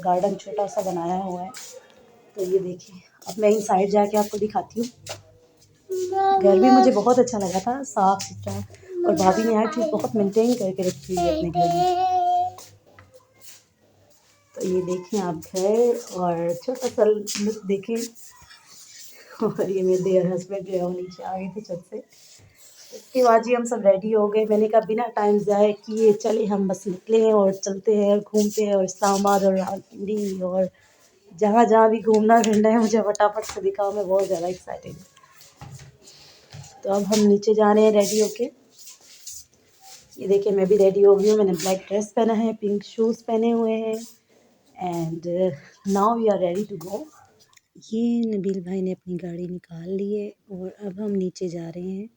Garden छोटा सा बनाया हुआ है। तो ये देखिए, अब मैं इन साइड जाके आपको दिखाती हूँ। घर भी मुझे बहुत अच्छा लगा था, साफ सुथरा, और भाभी ने हर चीज़ बहुत मेंटेन करके रखी हुई है अपने घर में। तो ये देखें आप घर और छोटा सा लुक देखें। और ये मेरे देयर हस्बैंड जो है वो नीचे आ गए थे छत से। इसके बाद जी हम सब रेडी हो गए। मैंने कहा बिना टाइम ज़ाया किए चले हम बस निकले हैं और चलते हैं और घूमते हैं, और इस्लामाबाद और रावलपिंडी और जहाँ जहाँ भी घूमना फिरना है मुझे फटाफट से दिखाओ। मैं बहुत ज़्यादा एक्साइटेड हूँ। तो अब हम नीचे जा रहे हैं रेडी होके। ये देखिए मैं भी रेडी हो गई हूँ। मैंने ब्लैक ड्रेस पहना है, पिंक शूज़ पहने हुए हैं, and now we are ready to go. ये नबील भाई ने अपनी गाड़ी निकाल ली है और अब हम नीचे जा रहे हैं।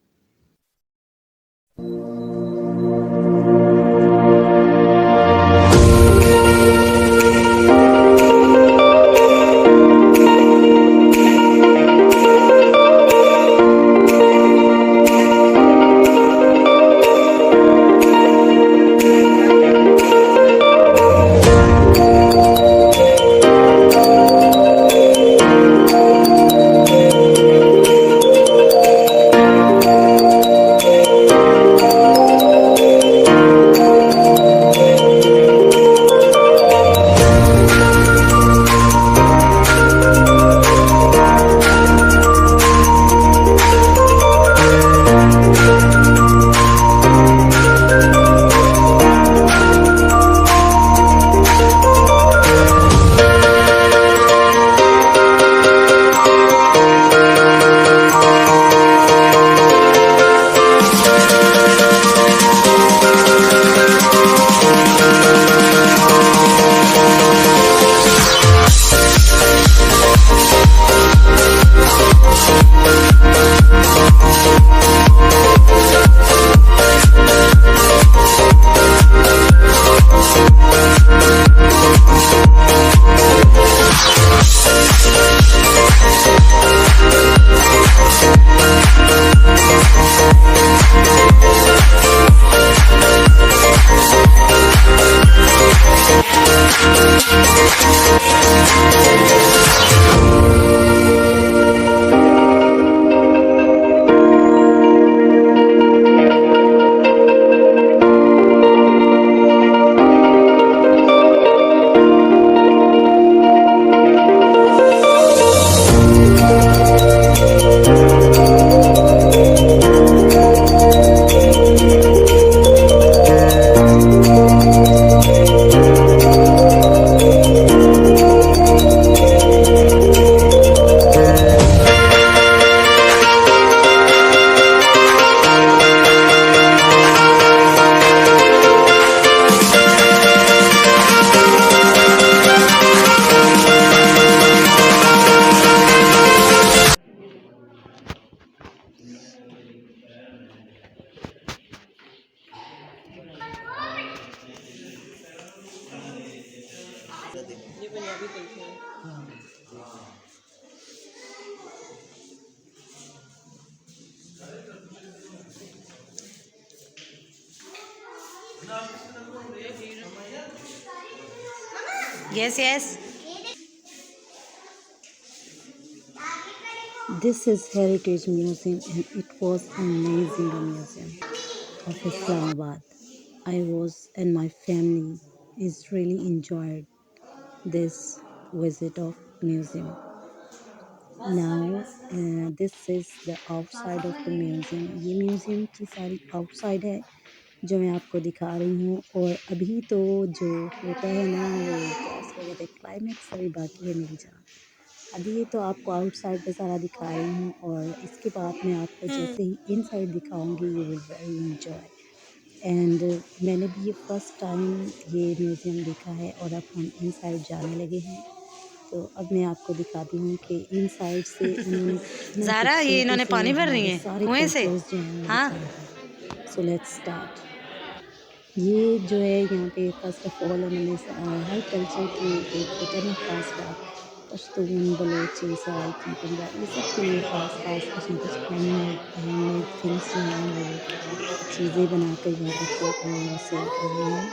Yes, yes. This is Heritage Museum and it was amazing museum of Islamabad. I was and my family is really enjoyed this visit of museum. Now this is the outside of the museum. ये museum की सारी outside है जो मैं आपको दिखा रही हूँ और अभी तो जो होता है ना वो क्या उसको कहते हैं क्लाइमेक्स अभी बाकी है मेरी जान। अभी ये तो आपको आउटसाइड पे सारा दिखा रही हूँ और इसके बाद मैं आपको जैसे ही इनसाइड दिखाऊंगी you will very enjoy. And मैंने भी ये फर्स्ट टाइम ये म्यूज़ियम देखा है और अब हम इनसाइड जाने लगे हैं। तो अब मैं आपको दिखाती हूँ कि इनसाइड से उन्होंने ज़ारा ये इन्होंने पानी भर रही हैं सारे कुएं से। कल्चर्स जो हैं हाँ सो लेट्स स्टार्ट। ये जो है यहाँ पे फर्स्ट ऑफ ऑल उन्होंने हर कल्चर की एक होता है ना खास बात पश्तून बलोची सराइकी पंजाबी ये सब के लिए खास खास कुछ न कुछ हैंडमेड थिंग्स जो हैं वो चीज़ें बनाकर यहाँ पे सेल कर रहे हैं।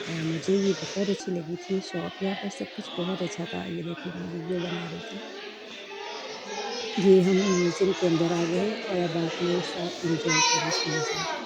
और मुझे ये बहुत अच्छी लगी थी शॉप। यहाँ पर सब कुछ बहुत अच्छा था। ये देखिए मैं वीडियो बना रही थी। ये हम म्यूज़ियम के अंदर आ गए और अब आप मेरे साथ एंजॉय करें इस म्यूज़ियम को।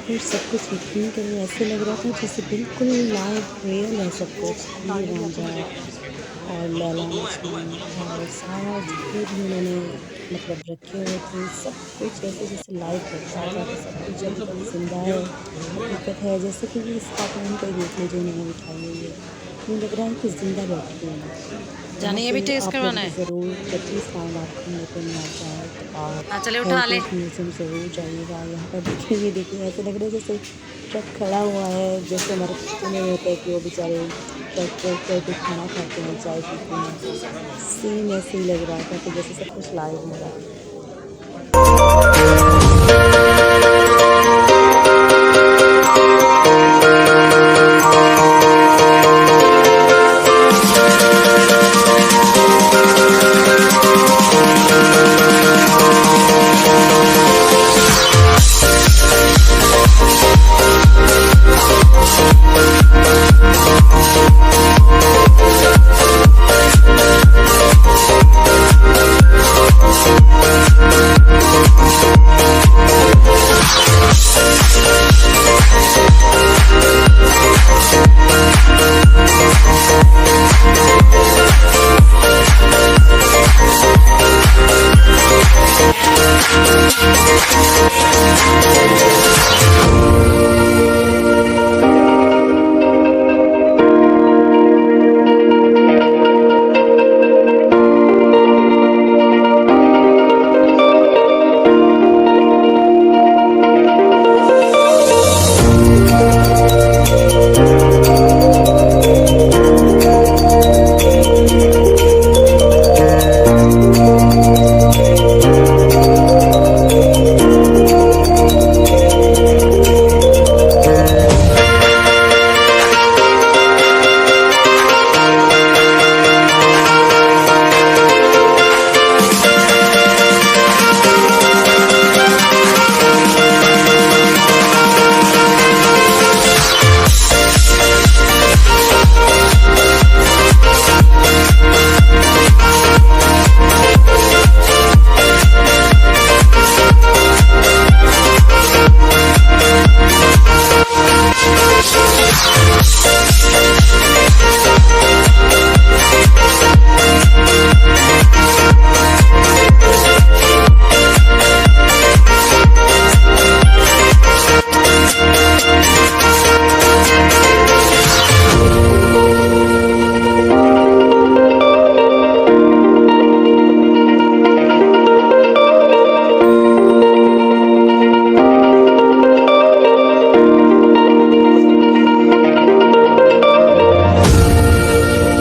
पर सब कुछ यकीन करें ऐसे लग रहा था जैसे बिल्कुल लाइव रियल है सब कुछ। ये रांझा और लैला मजनू और सारा जितने भी उन्होंने मतलब रखे हुए थे सब कुछ ऐसे जैसे लाइव लगता था कि सब कुछ अभी तक ज़िंदा है, हकीकत है। जैसे कि ये इस कार्टून का ही देख लीजिए उन्होंने बिठाई हुई है। यूँ लग रहा है कि ज़िंदा बैठी हुई हैं। यहाँ जाने ये पे भी टेस्ट आप लोग करवाना भी है। ज़रूर जब भी इस्लामाबाद घूमने फिरने आ जाएँ तो आप हाँ चले उठा ले। हेरिटेज म्यूज़ियम ज़रूर जाइएगा। यहाँ पर देखिए ये देखिए ऐसा लग रहा है जैसे ट्रक खड़ा हुआ है, जैसे हमारे पश्तूनों में होता है कि वो बेचारे ट्रक ट्रैक्टर पे खाना खाते हैं, चाय पीते हैं। सेम ऐसे ही लग रहा था कि जैसे सब कुछ लाइव हो रहा है।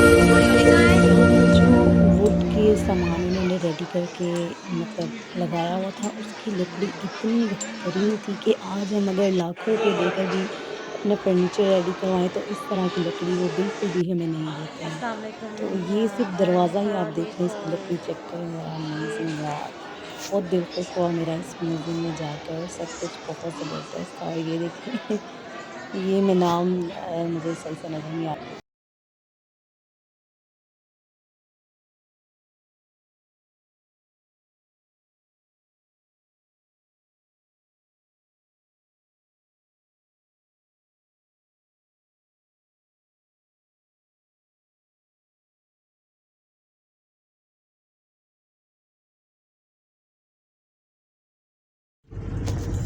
यहाँ पर जो वुड के सामान उन्होंने रेडी करके मतलब लगाया हुआ था, उसकी लकड़ी इतनी बेहतरीन थी कि आज हम अगर लाखों रुपए देकर भी अपना फर्नीचर रेडी करवाएँ तो इस तरह की लकड़ी वो बिल्कुल भी हमें नहीं देते हैं। तो ये सिर्फ़ दरवाज़ा ही आप देख लें, इसकी लकड़ी चेक करें ज़रा, अमेज़िंग यार! बहुत दिल खुश हुआ मेरा इस म्यूज़ियम में जाकर, सब कुछ बहुत ज़बरदस्त था। और ये देखिए ये मैं नाम मुझे सही से नज़र नहीं आ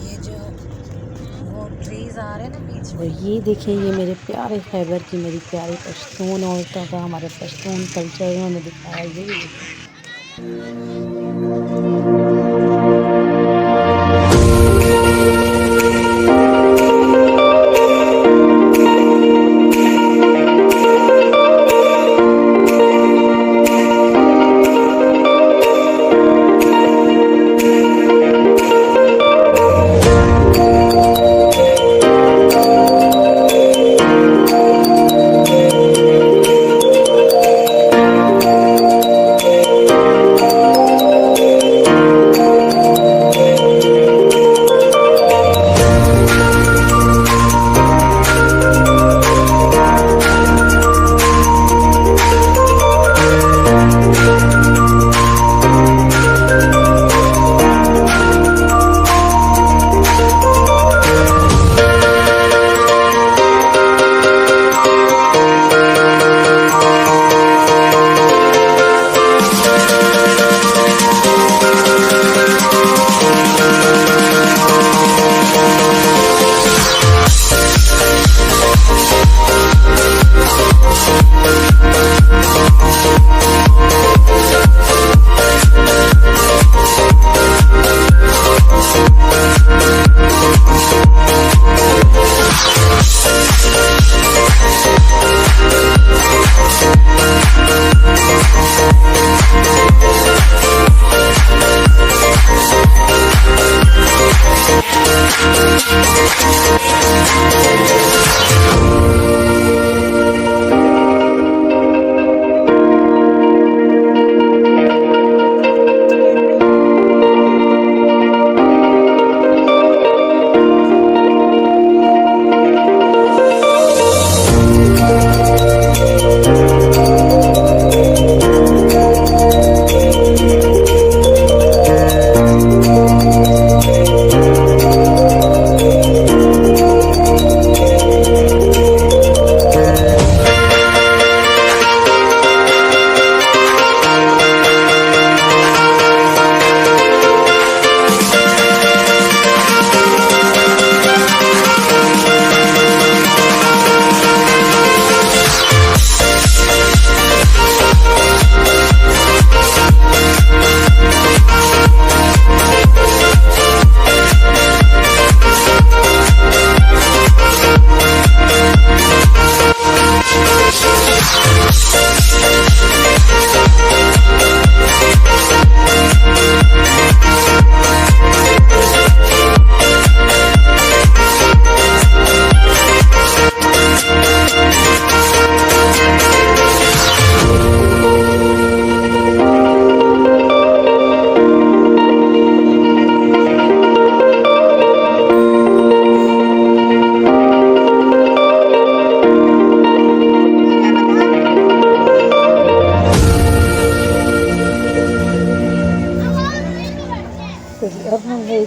ये जो वो ट्रीज आ रहे हैं ना बीच और में। ये देखें ये मेरे प्यारे खैबर की मेरी प्यारी पश्तून औरतों का हमारा पश्तून कल्चर उन्होंने दिखाया, ये भी देखें।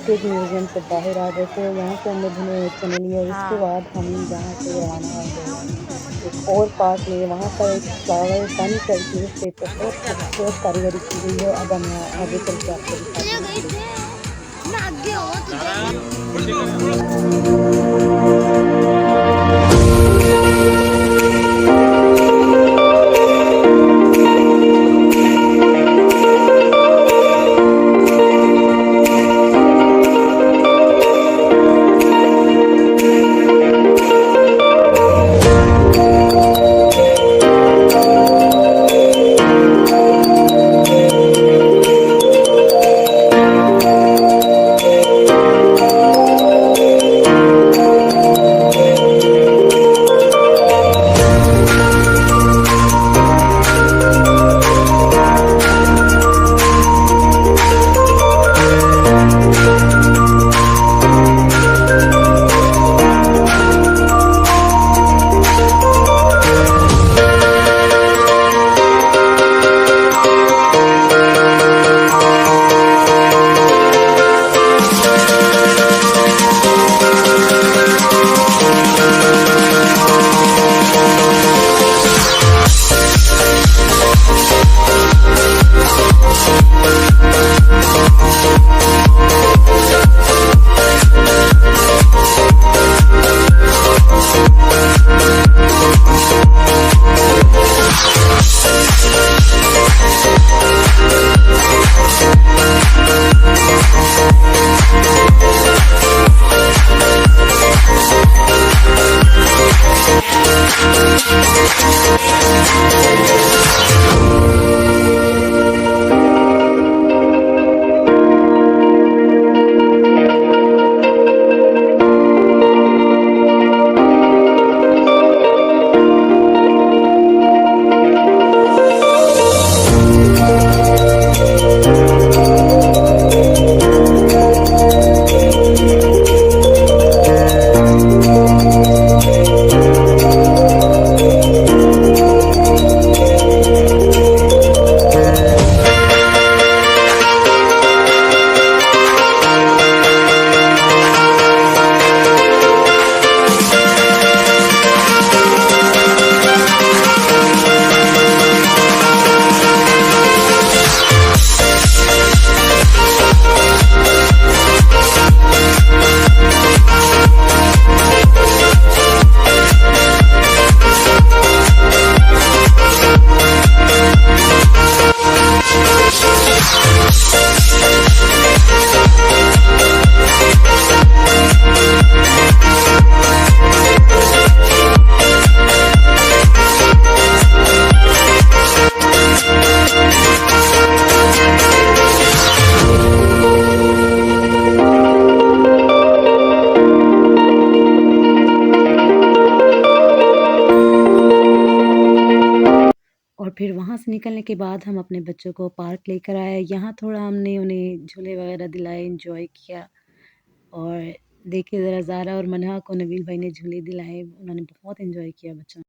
थे म्यूज़ियम से बाहर आ गए थे, वहाँ से हमने भुने हुए चने लिए और उसके हाँ। बाद हम यहाँ से रवाना हो गए एक और पार्क में। वहाँ पर एक फ्लावर फन करके उस पे बहुत खूबसूरत कारीगरी की गई है। अब हम यहाँ आगे चल के आपको दिखाते हैं। और फिर वहाँ से निकलने के बाद हम अपने बच्चों को पार्क लेकर आए। यहाँ थोड़ा हमने उन्हें झूले वगैरह दिलाए, एंजॉय किया। और देखिए ज़रा ज़ारा और मन्हा को नबील भाई ने झूले दिलाए, उन्होंने बहुत एंजॉय किया बच्चों।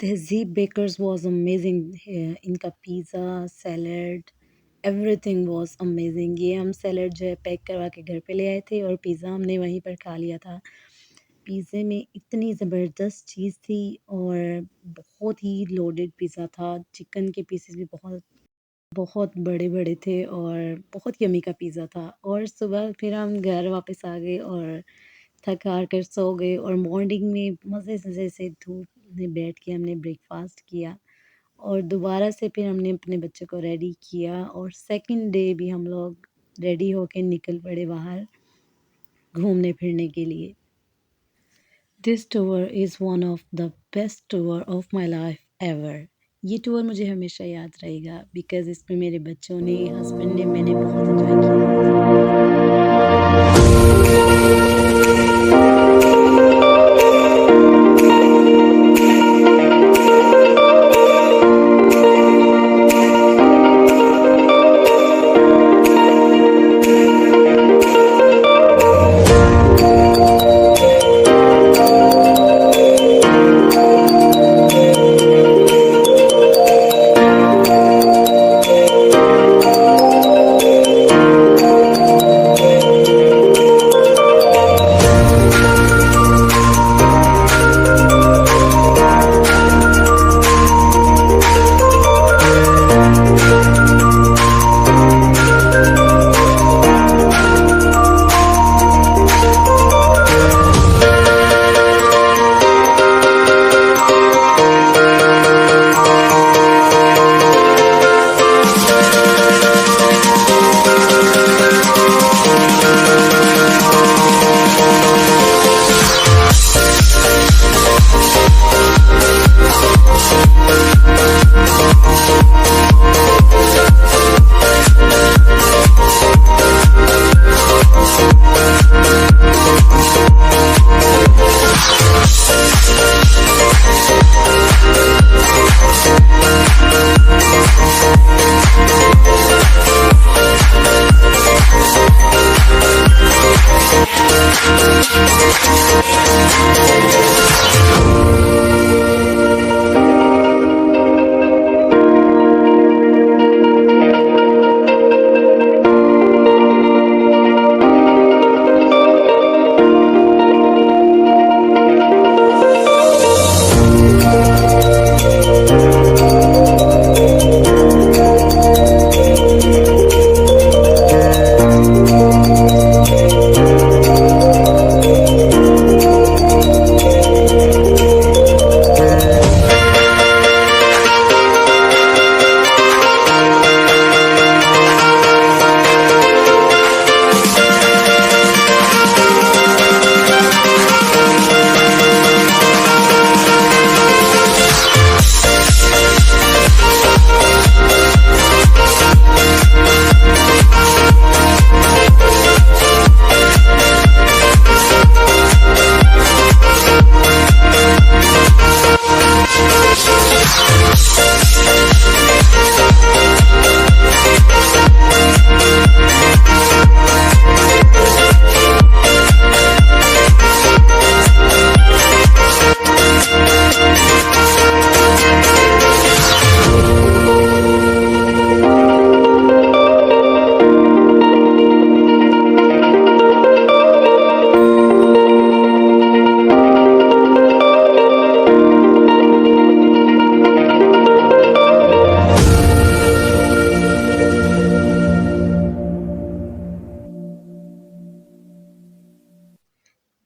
तहज़ीब बेकर्स वाज़ अमेज़िंग। इनका pizza, salad, everything was amazing. ये हम सैलड जो है पैक करवा के घर पे ले आए थे और पिज़्ज़ा हमने वहीं पर खा लिया था। पिज़्ज़े में इतनी ज़बरदस्त चीज़ थी और बहुत ही लोडेड पिज़्ज़ा था। चिकन के पीसेस भी बहुत बहुत बड़े-बड़े थे और बहुत यम्मी का पिज़्ज़ा था। और सुबह फिर हम घर वापस आ गए और थक-हार कर सो गए और मॉर्निंग में मज़े-मज़े से धूप में बैठ के हमने ब्रेकफ़ास्ट किया और दोबारा से फिर हमने अपने बच्चों को रेडी किया और सेकंड डे भी हम लोग रेडी होके निकल पड़े बाहर घूमने-फिरने के लिए। This tour is one of the best tour of my life ever. ये टूर मुझे हमेशा याद रहेगा बिकॉज़ इसमें मेरे बच्चों ने, हस्बैंड ने, मैंने बहुत एन्जॉय किया।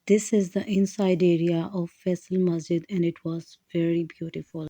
This is the inside area of Faisal Masjid and it was very beautiful.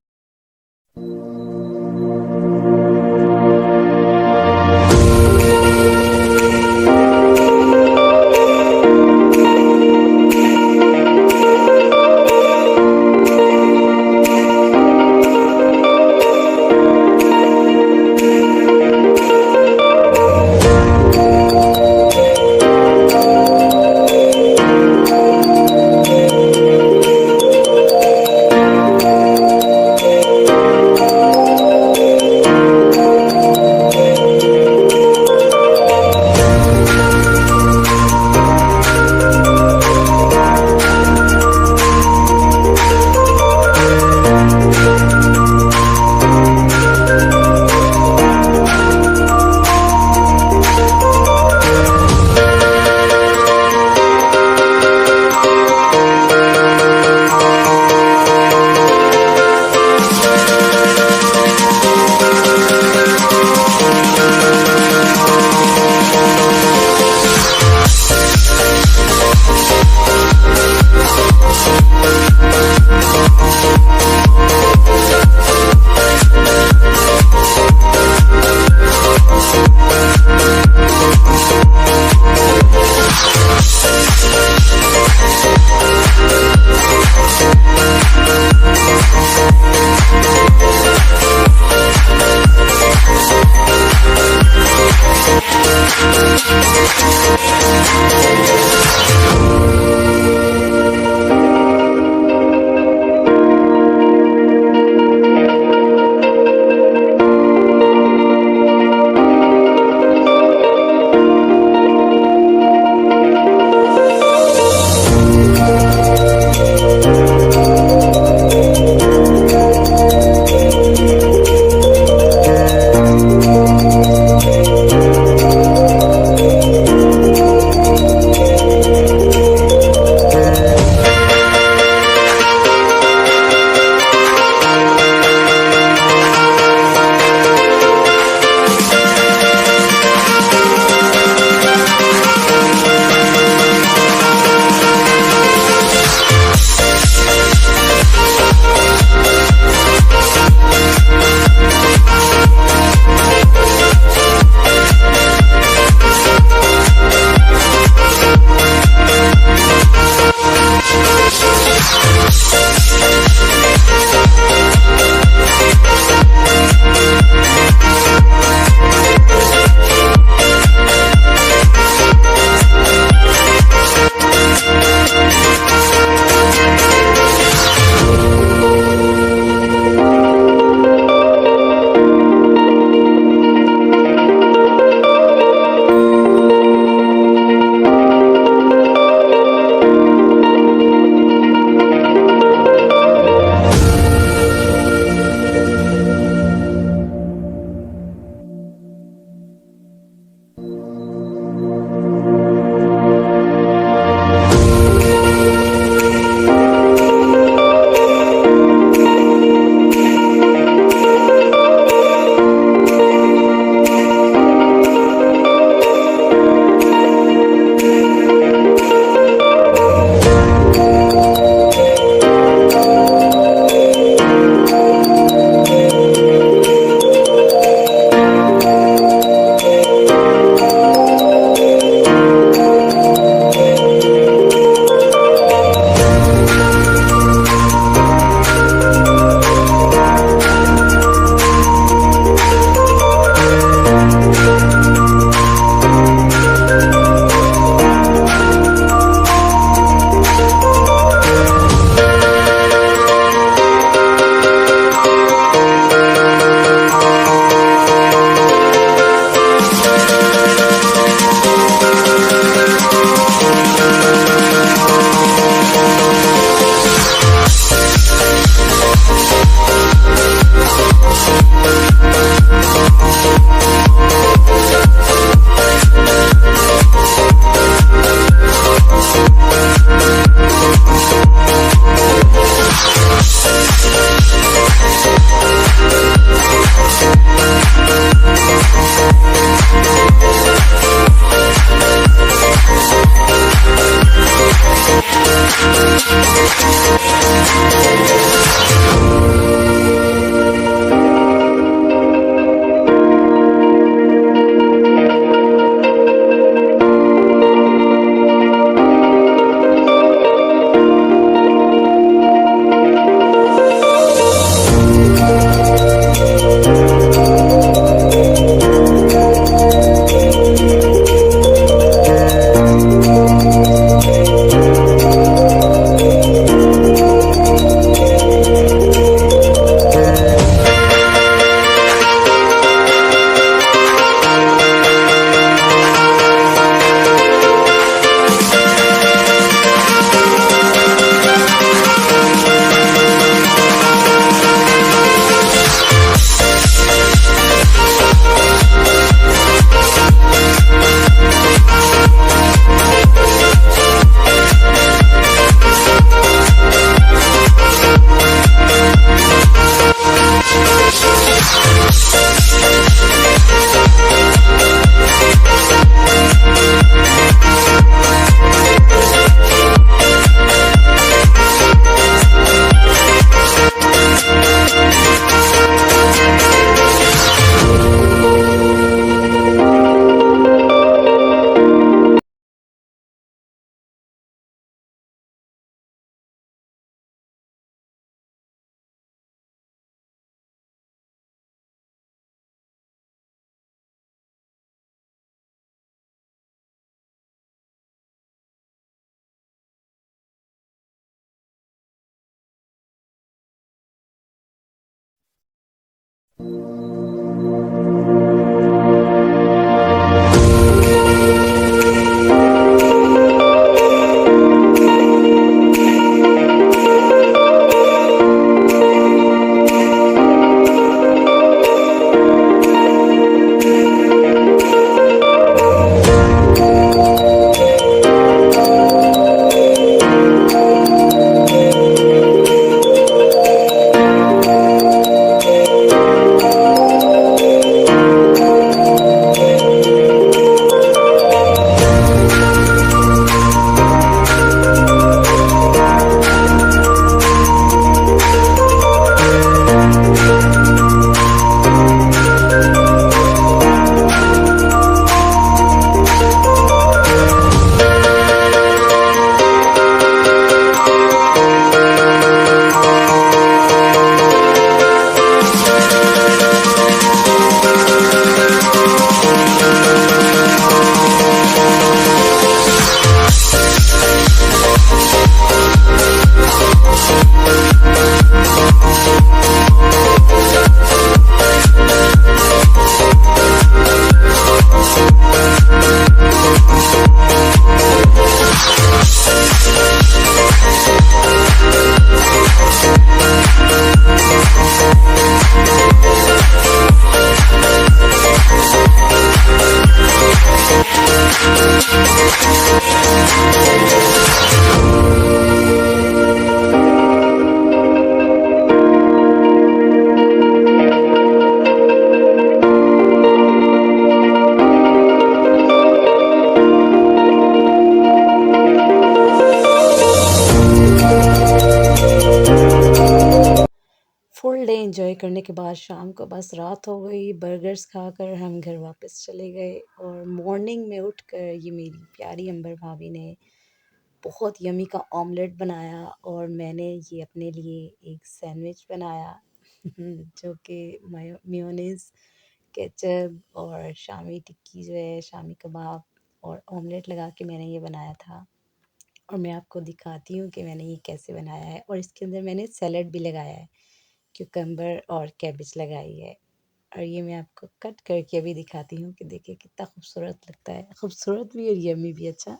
Full day enjoy करने के बाद शाम को बस रात हो गई, बर्गर्स खाकर हम घर वापस चले गए। और मॉर्निंग में उठकर ये मेरी प्यारी अंबर भाभी ने बहुत यम्मी का ऑमलेट बनाया और मैंने ये अपने लिए एक सैंडविच बनाया जो कि मेयोनीज़, केचप और शामी टिक्की जो है, शामी कबाब और ऑमलेट लगा के मैंने ये बनाया था। और मैं आपको दिखाती हूँ कि मैंने ये कैसे बनाया है। और इसके अंदर मैंने सैलेड भी लगाया है, क्यूकम्बर और कैबेज लगाई है। और ये मैं आपको कट करके अभी दिखाती हूँ कि देखिए कितना खूबसूरत लगता है, खूबसूरत भी और यम्मी भी। अच्छा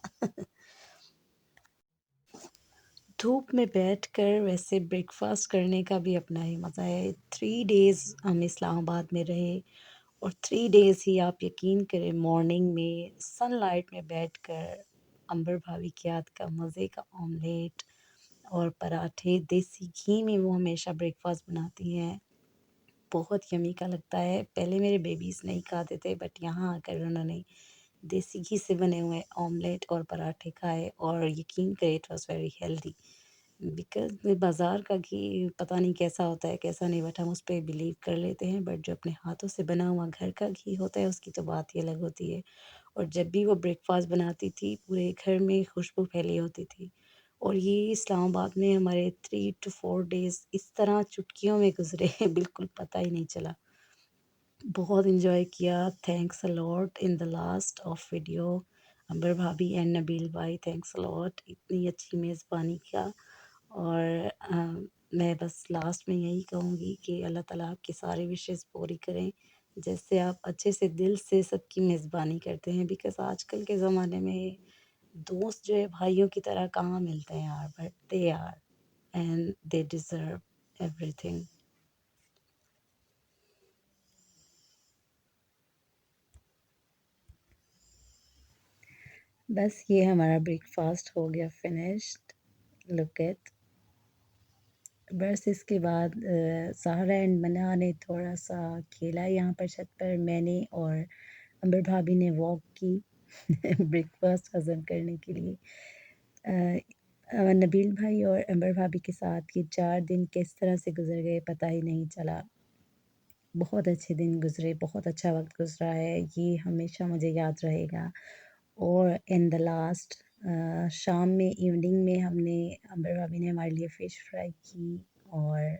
धूप में बैठकर वैसे ब्रेकफास्ट करने का भी अपना ही मज़ा है। 3 डेज़ हम इस्लामाबाद में रहे और 3 डेज़ ही आप यकीन करें मॉर्निंग में सनलाइट में बैठकर अंबर भाभी के हाथ का मज़े का ऑमलेट और पराठे देसी घी में वो हमेशा ब्रेकफास्ट बनाती हैं, बहुत यम्मी का लगता है। पहले मेरे बेबीज़ नहीं खाते थे बट यहाँ आकर उन्होंने देसी घी से बने हुए ऑमलेट और पराठे खाए और यकीन करें it was very healthy. Because बाज़ार का घी पता नहीं कैसा होता है, कैसा नहीं, बट हम उस पे बिलीव कर लेते हैं। बट जो अपने हाथों से बना हुआ घर का घी होता है उसकी तो बात ही अलग होती है। और जब भी वो ब्रेकफ़ास्ट बनाती थी पूरे घर में खुशबू फैली होती थी। और ये इस्लामाबाद में हमारे 3 टू 4 डेज़ इस तरह चुटकियों में गुज़रे बिल्कुल पता ही नहीं चला। बहुत एंजॉय किया। Thanks a lot in the last of video Ambar भाभी एंड नबील भाई, थैंक्स अ लॉट इतनी अच्छी मेज़बानी का। और मैं बस लास्ट में यही कहूँगी कि अल्लाह ताला आपकी सारी विशेज़ पूरी करें, जैसे आप अच्छे से दिल से सबकी मेज़बानी करते हैं। बिकॉज़ आजकल के ज़माने में दोस्त जो है भाइयों की तरह कहाँ मिलते हैं यार, but they are and they deserve everything. बस ये हमारा ब्रेकफ़ास्ट हो गया फिनिश्ड, लुक एट। बस इसके बाद ज़हरा एंड मन्ना ने थोड़ा-सा खेला यहाँ पर छत पर, मैंने और अंबर भाभी ने वॉक की ब्रेकफ़ास्ट हज़म करने के लिए। नबील भाई और अंबर भाभी के साथ ये 4 दिन किस तरह से गुज़र गए पता ही नहीं चला। बहुत अच्छे दिन गुज़रे, बहुत अच्छा वक़्त गुज़रा है, ये हमेशा मुझे याद रहेगा। और इन द लास्ट शाम में इवनिंग में हमने अंबर भाभी ने हमारे लिए फ़िश फ्राई की और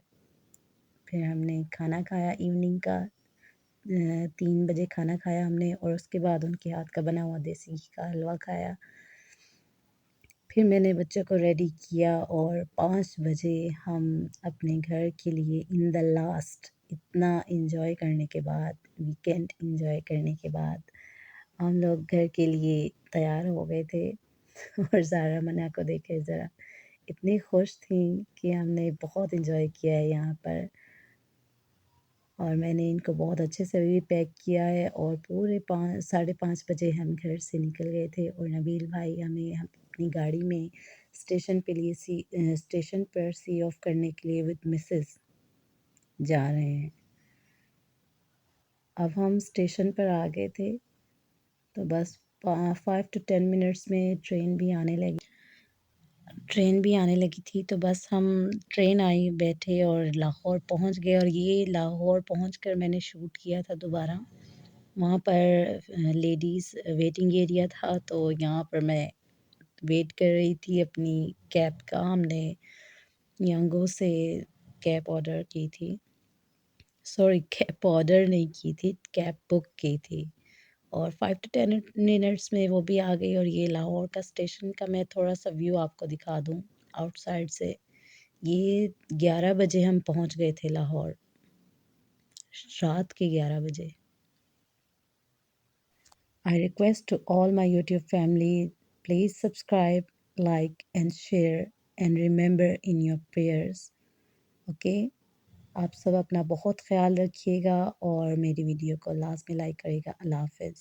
फिर हमने खाना खाया इवनिंग का। 3 बजे खाना खाया हमने और उसके बाद उनके हाथ का बना हुआ देसी घी का हलवा खाया। फिर मैंने बच्चों को रेडी किया और 5 बजे हम अपने घर के लिए इन द लास्ट इतना एन्जॉय करने के बाद, वीकेंड एन्जॉय करने के बाद हम लोग घर के लिए तैयार हो गए थे और ज़ारा मन्ना को देखे ज़रा इतनी खुश थी कि हमने बहुत एन्जॉय किया है यहाँ पर। और मैंने इनको बहुत अच्छे से भी पैक किया है और पूरे 5 साढ़े 5 बजे हम घर से निकल गए थे और नबील भाई हमें हम अपनी गाड़ी में स्टेशन पर सी ऑफ करने के लिए विद मिसेस जा रहे हैं। अब हम स्टेशन पर आ गए थे तो बस 5 टू 10 मिनट्स में ट्रेन भी आने लगी थी, तो बस हम ट्रेन आई बैठे और लाहौर पहुंच गए। और ये लाहौर पहुंचकर मैंने शूट किया था दोबारा। वहाँ पर लेडीज़ वेटिंग एरिया था तो यहाँ पर मैं वेट कर रही थी अपनी कैब का। हमने यांगो से कैब ऑर्डर की थी, सॉरी कैब ऑर्डर नहीं की थी, कैब बुक की थी। और 5 टू 10 मिनट्स में वो भी आ गई। और ये लाहौर का स्टेशन का मैं थोड़ा-सा व्यू आपको दिखा दूँ आउटसाइड से। ये 11 बजे हम पहुँच गए थे लाहौर, रात के 11 बजे। I request to all my YouTube family, please subscribe, like and share and remember in your prayers. Okay? आप सब अपना बहुत ख़्याल रखिएगा और मेरी वीडियो को लास्ट में लाइक करिएगा। अल्लाह हाफ़िज़।